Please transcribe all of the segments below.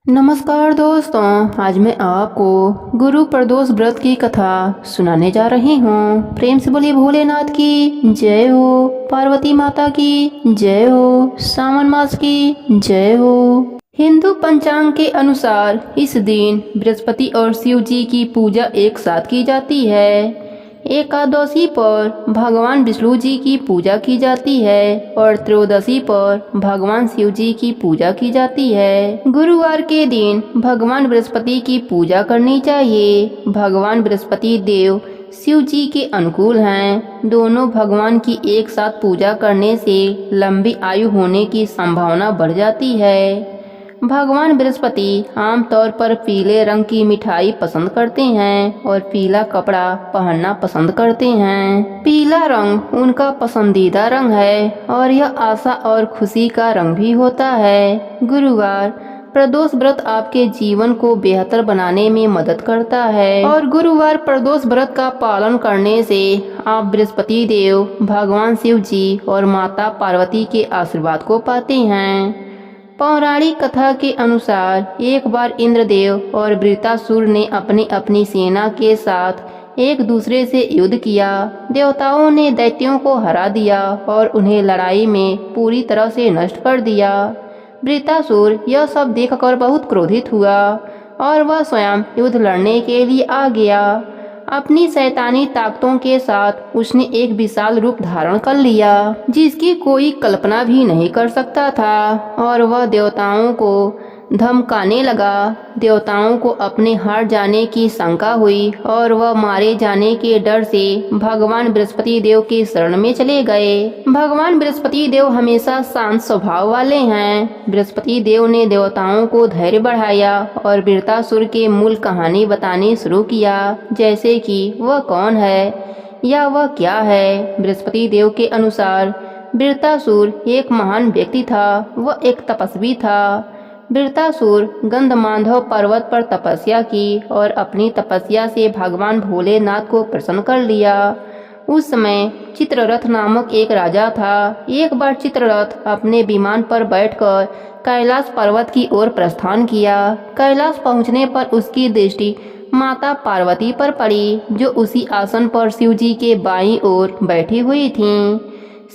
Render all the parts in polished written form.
नमस्कार दोस्तों, आज मैं आपको गुरु प्रदोष व्रत की कथा सुनाने जा रही हूँ। प्रेम से बोलिए भोलेनाथ की जय हो, पार्वती माता की जय हो, सावन मास की जय हो। हिंदू पंचांग के अनुसार इस दिन बृहस्पति और शिव जी की पूजा एक साथ की जाती है। एकादशी पर भगवान विष्णु जी की पूजा की जाती है और त्रयोदशी पर भगवान शिव जी की पूजा की जाती है। गुरुवार के दिन भगवान बृहस्पति की पूजा करनी चाहिए। भगवान बृहस्पति देव शिव जी के अनुकूल हैं। दोनों भगवान की एक साथ पूजा करने से लंबी आयु होने की संभावना बढ़ जाती है। भगवान बृहस्पति आमतौर पर पीले रंग की मिठाई पसंद करते हैं और पीला कपड़ा पहनना पसंद करते हैं। पीला रंग उनका पसंदीदा रंग है और यह आशा और खुशी का रंग भी होता है। गुरुवार प्रदोष व्रत आपके जीवन को बेहतर बनाने में मदद करता है और गुरुवार प्रदोष व्रत का पालन करने से आप बृहस्पति देव, भगवान शिव जी और माता पार्वती के आशीर्वाद को पाते हैं। पौराणिक कथा के अनुसार एक बार इंद्रदेव और वृत्रासुर ने अपनी अपनी सेना के साथ एक दूसरे से युद्ध किया। देवताओं ने दैत्यों को हरा दिया और उन्हें लड़ाई में पूरी तरह से नष्ट कर दिया। वृत्रासुर यह सब देखकर बहुत क्रोधित हुआ और वह स्वयं युद्ध लड़ने के लिए आ गया। अपनी शैतानी ताकतों के साथ उसने एक विशाल रूप धारण कर लिया जिसकी कोई कल्पना भी नहीं कर सकता था और वह देवताओं को धमकाने लगा। देवताओं को अपने हार जाने की शंका हुई और वह मारे जाने के डर से भगवान बृहस्पति देव के शरण में चले गए। भगवान बृहस्पति देव हमेशा शांत स्वभाव वाले हैं। बृहस्पति देव ने देवताओं को धैर्य बढ़ाया और वृत्रासुर के मूल कहानी बताने शुरू किया, जैसे कि वह कौन है या वह क्या है। बृहस्पति देव के अनुसार वृत्रासुर एक महान व्यक्ति था। वह एक तपस्वी था। वृत्रासुर गंधमार्दन पर्वत पर तपस्या की और अपनी तपस्या से भगवान भोलेनाथ को प्रसन्न कर लिया। उस समय चित्ररथ नामक एक राजा था। एक बार चित्ररथ अपने विमान पर बैठकर कैलाश पर्वत की ओर प्रस्थान किया। कैलाश पहुंचने पर उसकी दृष्टि माता पार्वती पर पड़ी, जो उसी आसन पर शिव जी के बाईं ओर बैठी हुई थीं।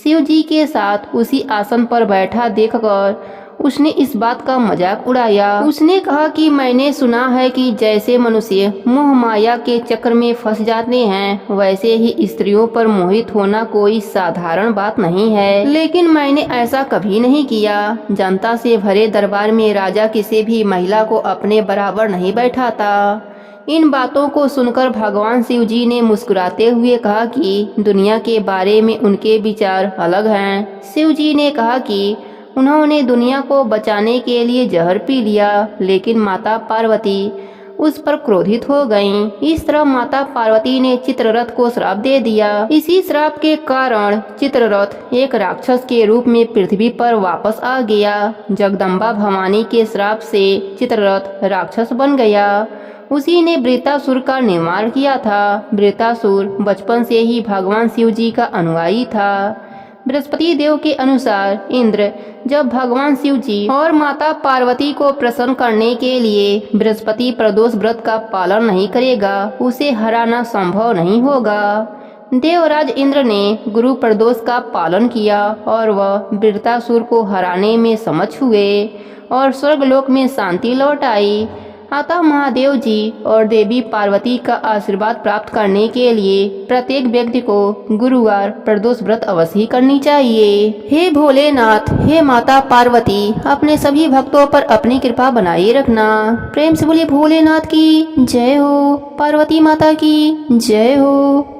शिव जी के साथ उसी आसन पर बैठा देखकर उसने इस बात का मजाक उड़ाया। उसने कहा कि मैंने सुना है कि जैसे मनुष्य मोह माया के चक्र में फंस जाते हैं, वैसे ही स्त्रियों पर मोहित होना कोई साधारण बात नहीं है, लेकिन मैंने ऐसा कभी नहीं किया। जनता से भरे दरबार में राजा किसी भी महिला को अपने बराबर नहीं बैठाता। इन बातों को सुनकर भगवान शिव जी ने मुस्कुराते हुए कहा कि दुनिया के बारे में उनके विचार अलग हैं। शिव जी ने कहा कि उन्होंने दुनिया को बचाने के लिए जहर पी लिया, लेकिन माता पार्वती उस पर क्रोधित हो गईं। इस तरह माता पार्वती ने चित्ररथ को श्राप दे दिया। इसी श्राप के कारण चित्ररथ एक राक्षस के रूप में पृथ्वी पर वापस आ गया। जगदम्बा भवानी के श्राप से चित्ररथ राक्षस बन गया। उसी ने वृत्रासुर का निर्माण किया था। वृत्रासुर बचपन से ही भगवान शिव जी का अनुयायी था। बृहस्पति देव के अनुसार इंद्र जब भगवान शिव जी और माता पार्वती को प्रसन्न करने के लिए बृहस्पति प्रदोष व्रत का पालन नहीं करेगा, उसे हराना संभव नहीं होगा। देवराज इंद्र ने गुरु प्रदोष का पालन किया और वह वृत्रासुर को हराने में समर्थ हुए और स्वर्गलोक में शांति लौट आई। अतः महादेव जी और देवी पार्वती का आशीर्वाद प्राप्त करने के लिए प्रत्येक व्यक्ति को गुरुवार प्रदोष व्रत अवश्य करनी चाहिए। हे भोलेनाथ, हे माता पार्वती, अपने सभी भक्तों पर अपनी कृपा बनाए रखना। प्रेम से बोलिए भोलेनाथ की जय हो, पार्वती माता की जय हो।